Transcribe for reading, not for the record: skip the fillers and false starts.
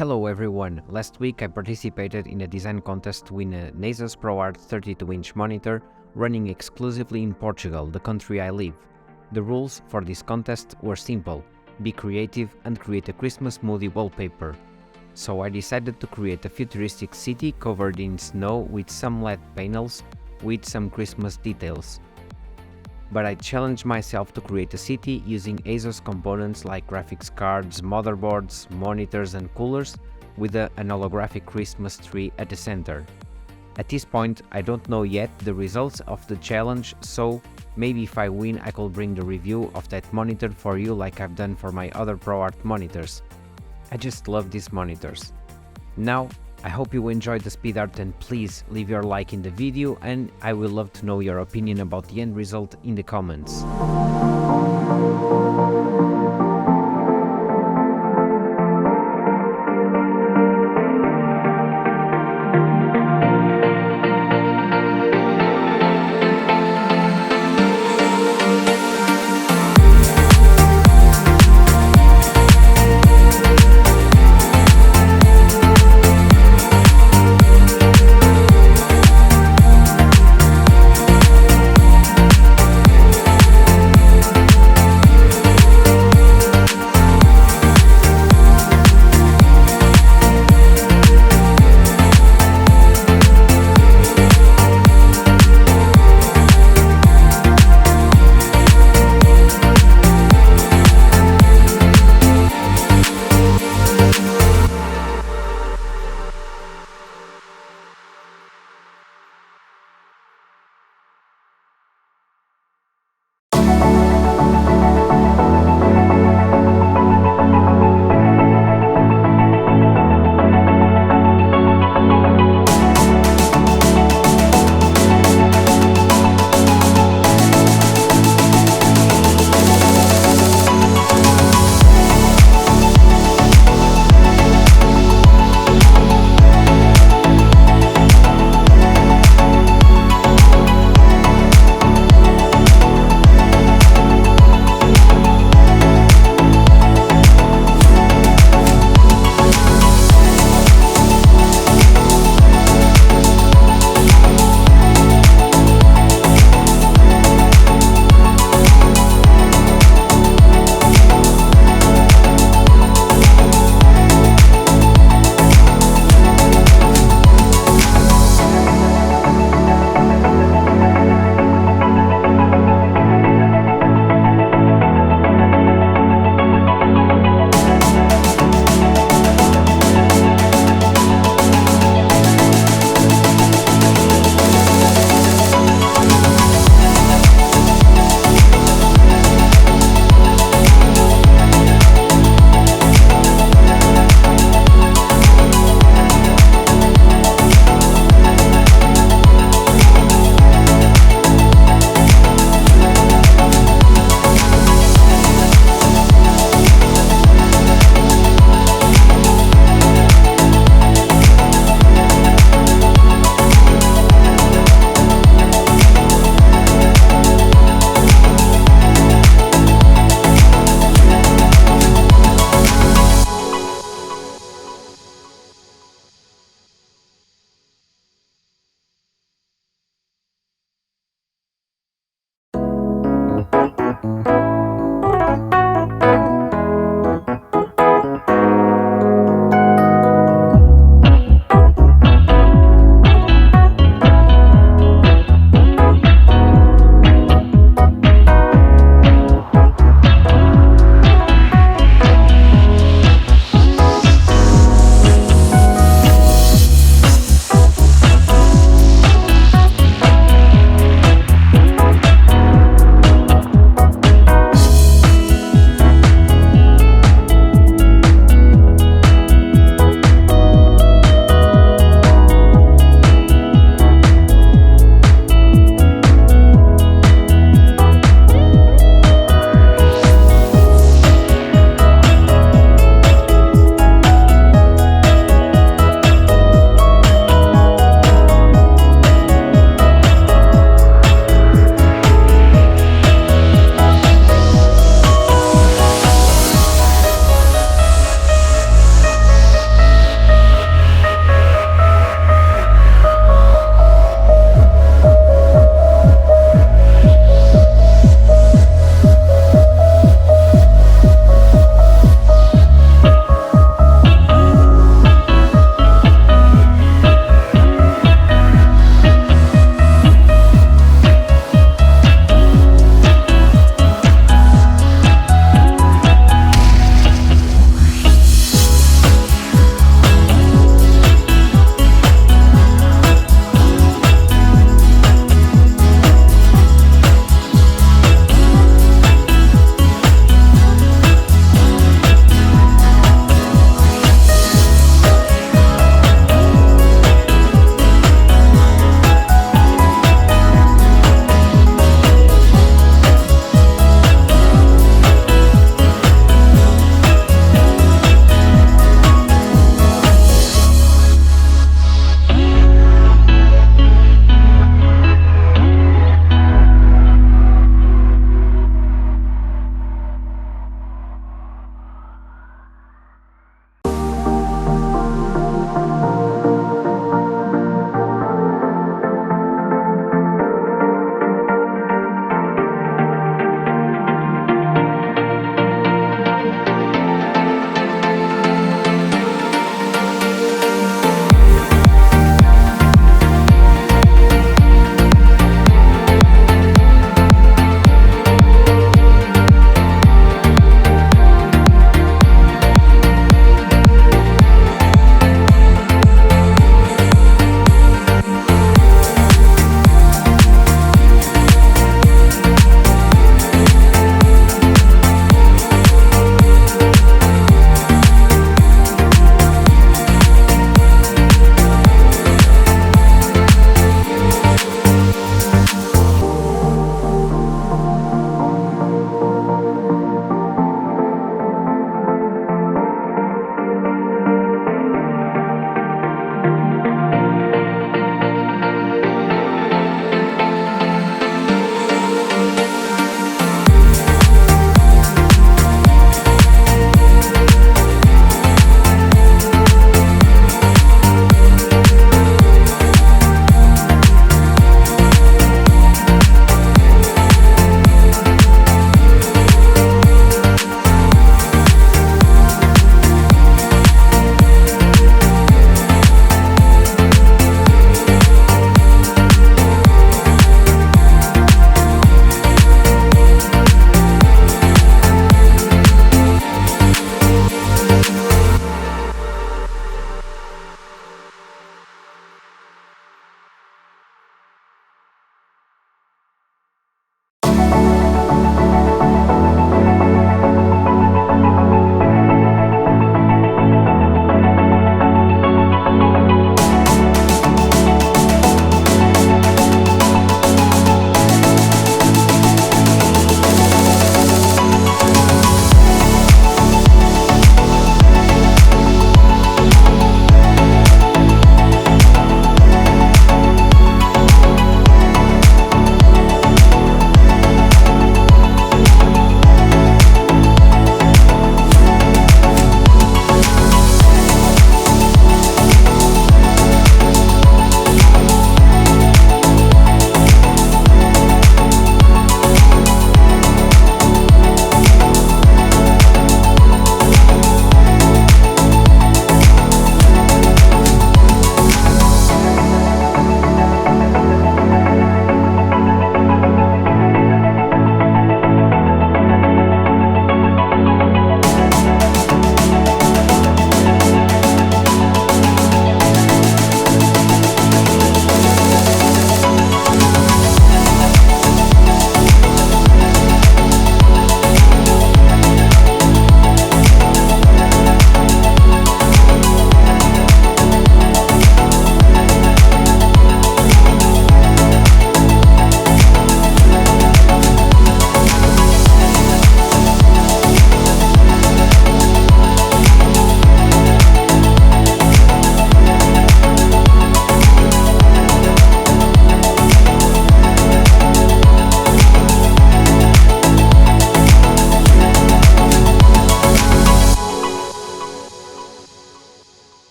Hello everyone, last week I participated in a design contest to win an Asus ProArt 32-inch monitor running exclusively in Portugal, the country I live. The rules for this contest were simple: be creative and create a Christmas moody wallpaper. So I decided to create a futuristic city covered in snow with some LED panels with some Christmas details. But I challenged myself to create a city using Asus components like graphics cards, motherboards, monitors and coolers with an holographic Christmas tree at the center. At this point I don't know yet the results of the challenge, so maybe if I win I could bring the review of that monitor for you like I've done for my other ProArt monitors. I just love these monitors. Now, I hope you enjoyed the speed art and please leave your like in the video, and I will love to know your opinion about the end result in the comments.